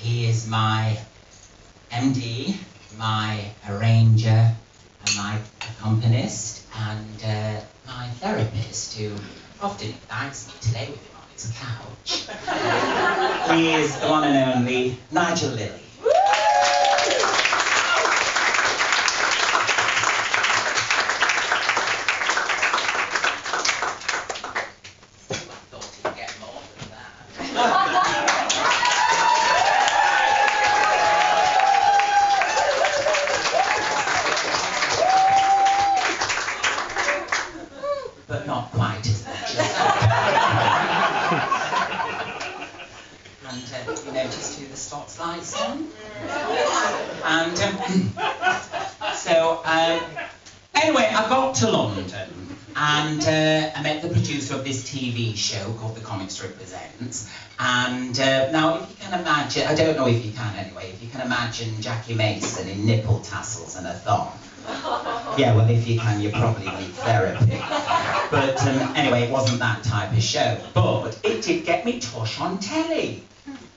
He is my MD, my arranger, and my accompanist, and my therapist, who often invites me to lay with him on his couch. He is the one and only Nigel Lilly. Anyway, I got to London and I met the producer of this TV show called The Comic Strip Presents. And now, if you can imagine, I don't know if you can anyway, if you can imagine Jackie Mason in nipple tassels and a thong. Yeah, well, if you can, you probably need therapy. But anyway, it wasn't that type of show. But it did get me tush on telly.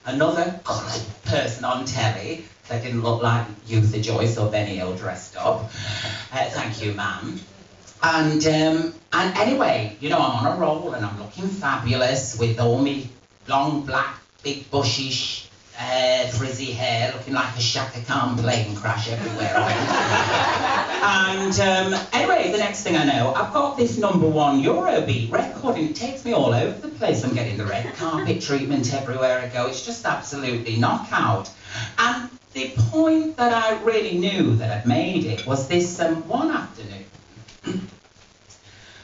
Another person on telly. They didn't look like Youtha Joyce or Benny Hill dressed up. Thank you, ma'am. And anyway, you know, I'm on a roll and I'm looking fabulous with all me long, black, big, bushy, frizzy hair, looking like a Shaka Khan plane crash everywhere I went. And anyway, the next thing I know, I've got this #1 Eurobeat record and it takes me all over the place. I'm getting the red carpet treatment everywhere I go. It's just absolutely knockout. And the point that I really knew that I'd made it was this one afternoon.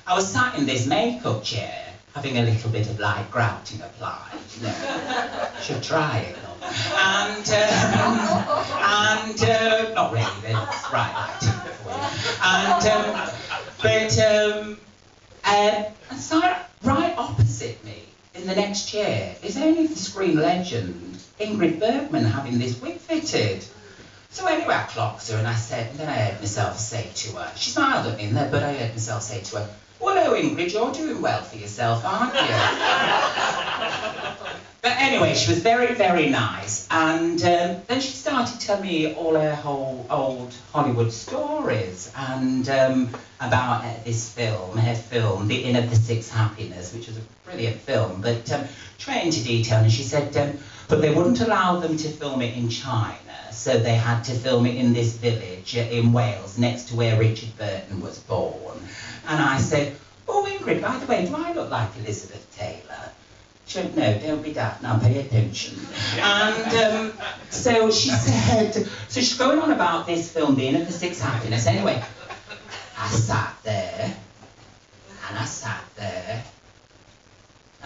I was sat in this makeup chair, having a little bit of light grouting applied, you know. Should try it, though. And not really, it's right lighting for you. And sat right opposite me, in the next chair, is only the screen legend, Ingrid Bergman, having this wig fitted. So anyway, I clocked her and I said, and then I heard myself say to her, she smiled at me, but I heard myself say to her, well, hello Ingrid, you're doing well for yourself, aren't you? But anyway, she was very, very nice, and then she started telling me all her whole old Hollywood stories, and about this film, her film, The Inn of the Six Happiness, which was a brilliant film, but she went into detail, and she said, but they wouldn't allow them to film it in China, so they had to film it in this village in Wales, next to where Richard Burton was born. And I said, oh Ingrid, by the way, do I look like Elizabeth Taylor? She went, no, don't be daft, now pay attention. And so she said, so she's going on about this film, The Inn of the Six Happiness. Anyway, I sat there, and I sat there,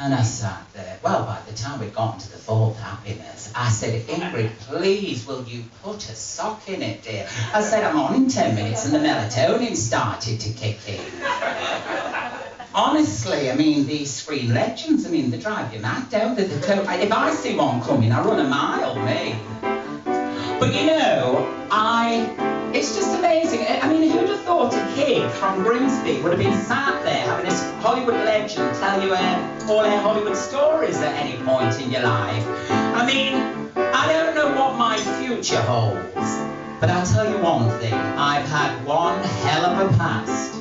and I sat there. Well, by the time we'd gotten to the fourth happiness, I said, Ingrid, please, will you put a sock in it, dear? I said, I'm on in 10 minutes, and the melatonin started to kick in. Honestly, I mean, these screen legends, I mean, they drive you mad, don't they? If I see one coming, I run a mile, me. But you know, it's just amazing. I mean, who'd have thought a kid from Grimsby would have been sat there having this Hollywood legend tell you all her Hollywood stories at any point in your life? I mean, I don't know what my future holds, but I'll tell you one thing, I've had one hell of a past.